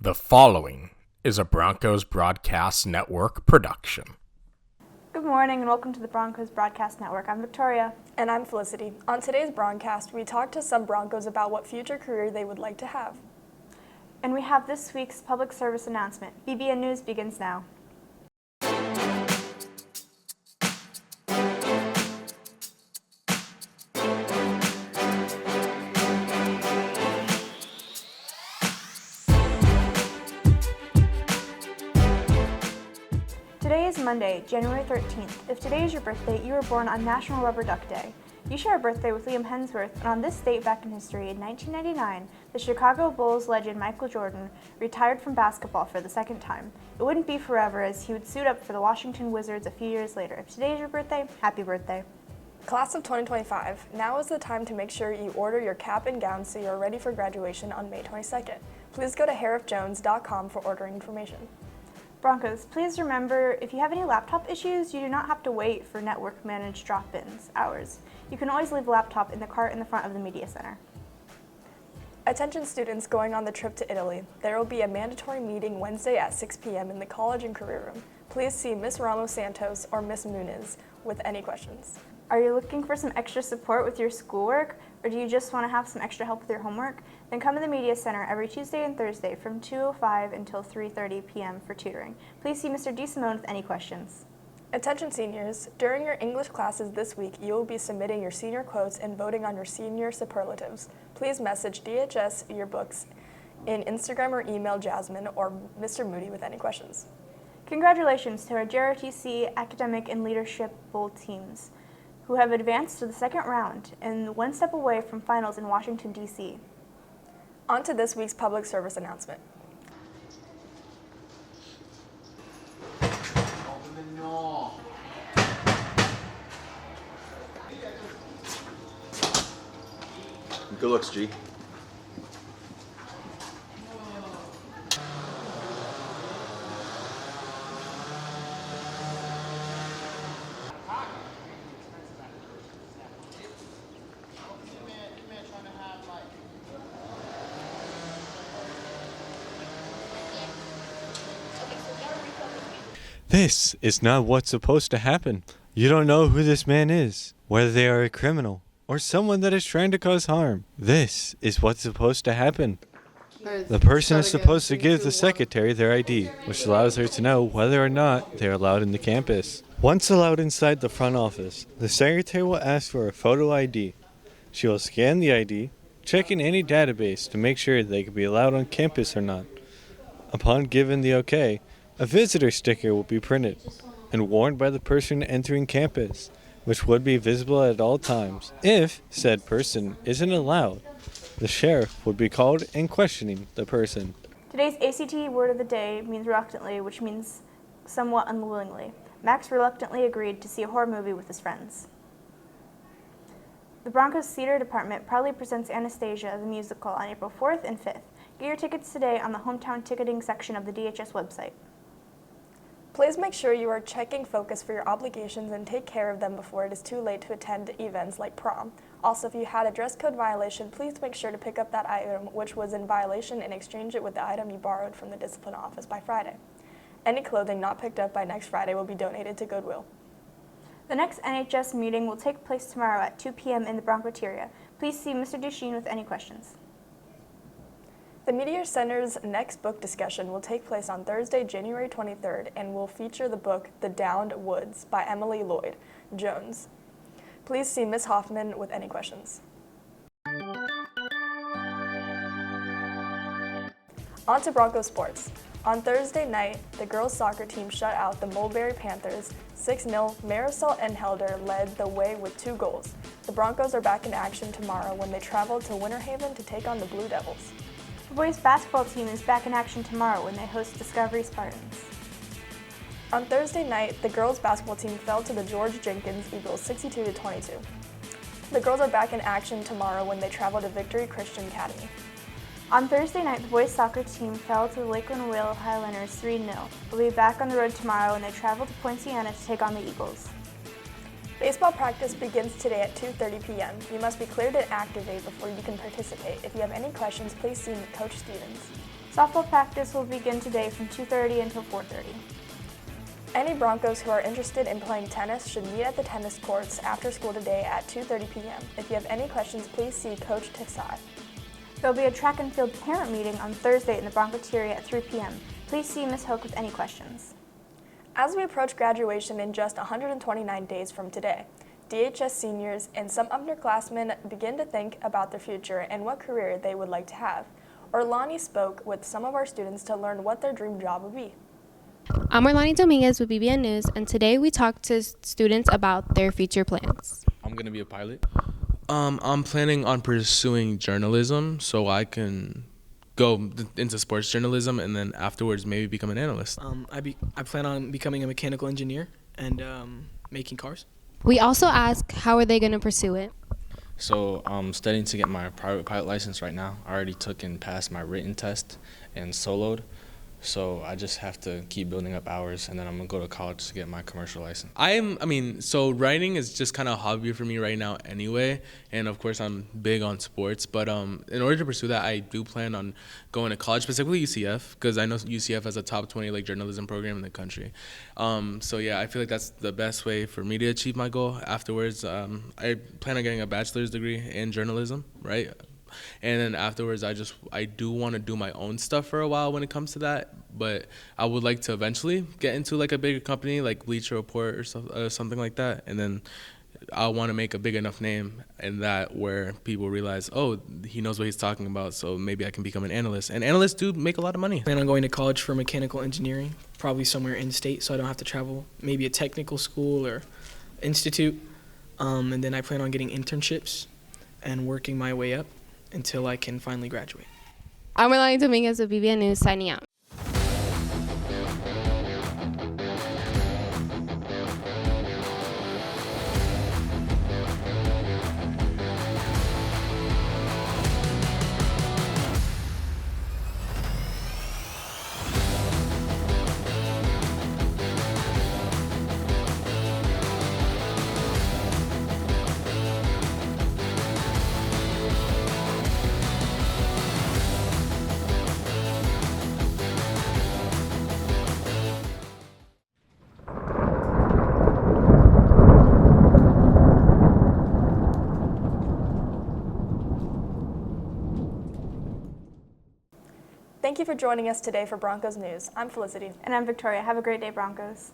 The following is a Broncos Broadcast Network production. Good morning and welcome to the Broncos Broadcast Network. I'm Victoria. And I'm Felicity. On today's broadcast, we talked to some Broncos about what future career they would like to have. And we have this week's public service announcement. BBN News begins now. Today is Monday, January 13th. If today is your birthday, you were born on National Rubber Duck Day. You share a birthday with Liam Hemsworth, and on this date back in history, in 1999, the Chicago Bulls legend Michael Jordan retired from basketball for the second time. It wouldn't be forever, as he would suit up for the Washington Wizards a few years later. If today is your birthday, happy birthday. Class of 2025, now is the time to make sure you order your cap and gown so you're ready for graduation on May 22nd. Please go to harifjones.com for ordering information. Broncos, please remember, if you have any laptop issues, you do not have to wait for network-managed drop-ins hours. You can always leave a laptop in the cart in the front of the media center. Attention students going on the trip to Italy. There will be a mandatory meeting Wednesday at 6 p.m. in the College and Career Room. Please see Ms. Ramos Santos or Ms. Muniz with any questions. Are you looking for some extra support with your schoolwork, or do you just want to have some extra help with your homework? Then come to the Media Center every Tuesday and Thursday from 2:05 until 3:30 p.m. for tutoring. Please see Mr. DeSimone with any questions. Attention seniors, during your English classes this week, you will be submitting your senior quotes and voting on your senior superlatives. Please message DHS yearbooks in Instagram or email Jasmine or Mr. Moody with any questions. Congratulations to our JROTC Academic and Leadership Bowl teams, who have advanced to the second round and one step away from finals in Washington, D.C. On to this week's public service announcement. Good looks, G. This is not what's supposed to happen. You don't know who this man is, whether they are a criminal or someone that is trying to cause harm. This is what's supposed to happen. The person is supposed to give the secretary their ID, which allows her to know whether or not they are allowed in the campus. Once allowed inside the front office, the secretary will ask for a photo ID. She will scan the ID, checking any database to make sure they can be allowed on campus or not. Upon given the okay, a visitor sticker will be printed and worn by the person entering campus, which would be visible at all times. If said person isn't allowed, the sheriff would be called and questioning the person. Today's ACT word of the day means reluctantly, which means somewhat unwillingly. Max reluctantly agreed to see a horror movie with his friends. The Broncos Theater Department proudly presents Anastasia, the musical, on April 4th and 5th. Get your tickets today on the hometown ticketing section of the DHS website. Please make sure you are checking focus for your obligations and take care of them before it is too late to attend events like prom. Also, if you had a dress code violation, please make sure to pick up that item which was in violation and exchange it with the item you borrowed from the discipline office by Friday. Any clothing not picked up by next Friday will be donated to Goodwill. The next NHS meeting will take place tomorrow at 2 p.m. in the Broncoteria. Please see Mr. Duchesne with any questions. The Media Center's next book discussion will take place on Thursday, January 23rd, and will feature the book The Downed Woods by Emily Lloyd Jones. Please see Ms. Hoffman with any questions. On to Broncos sports. On Thursday night, the girls' soccer team shut out the Mulberry Panthers 6-0. Marisol Enhelder led the way with 2 goals. The Broncos are back in action tomorrow when they travel to Winter Haven to take on the Blue Devils. The boys' basketball team is back in action tomorrow when they host Discovery Spartans. On Thursday night, the girls' basketball team fell to the George Jenkins Eagles 62-22. The girls are back in action tomorrow when they travel to Victory Christian Academy. On Thursday night, the boys' soccer team fell to the Lakeland Whale Highlanders 3-0. They'll be back on the road tomorrow when they travel to Poinciana to take on the Eagles. Baseball practice begins today at 2:30 p.m. You must be cleared to activate before you can participate. If you have any questions, please see Coach Stevens. Softball practice will begin today from 2:30 until 4:30. Any Broncos who are interested in playing tennis should meet at the tennis courts after school today at 2:30 p.m. If you have any questions, please see Coach Tixai. There will be a track and field parent meeting on Thursday in the Broncoteria at 3 p.m. Please see Ms. Hoke with any questions. As we approach graduation in just 129 days from today, DHS seniors and some underclassmen begin to think about their future and what career they would like to have. Orlani spoke with some of our students to learn what their dream job would be. I'm Orlani Dominguez with BBN News, and today we talked to students about their future plans. I'm going to be a pilot. I'm planning on pursuing journalism so I can go into sports journalism and then afterwards maybe become an analyst. I plan on becoming a mechanical engineer and making cars. We also asked how are they going to pursue it. So I'm studying to get my private pilot license right now. I already took and passed my written test and soloed. So I just have to keep building up hours, and then I'm going to go to college to get my commercial license. So writing is just kind of a hobby for me right now anyway, and of course I'm big on sports, but in order to pursue that, I do plan on going to college, specifically UCF, because I know UCF has a top 20 journalism program in the country. So yeah, I feel like that's the best way for me to achieve my goal. Afterwards, I plan on getting a bachelor's degree in journalism, right? And then afterwards, I do want to do my own stuff for a while when it comes to that. But I would like to eventually get into a bigger company like Bleacher Report or something like that. And then I want to make a big enough name in that where people realize, oh, he knows what he's talking about. So maybe I can become an analyst. And analysts do make a lot of money. I plan on going to college for mechanical engineering, probably somewhere in state so I don't have to travel, maybe a technical school or institute. And then I plan on getting internships and working my way up until I can finally graduate. I'm Orlani Dominguez with BBN News, signing out. Thank you for joining us today for Broncos News. I'm Felicity. And I'm Victoria. Have a great day, Broncos.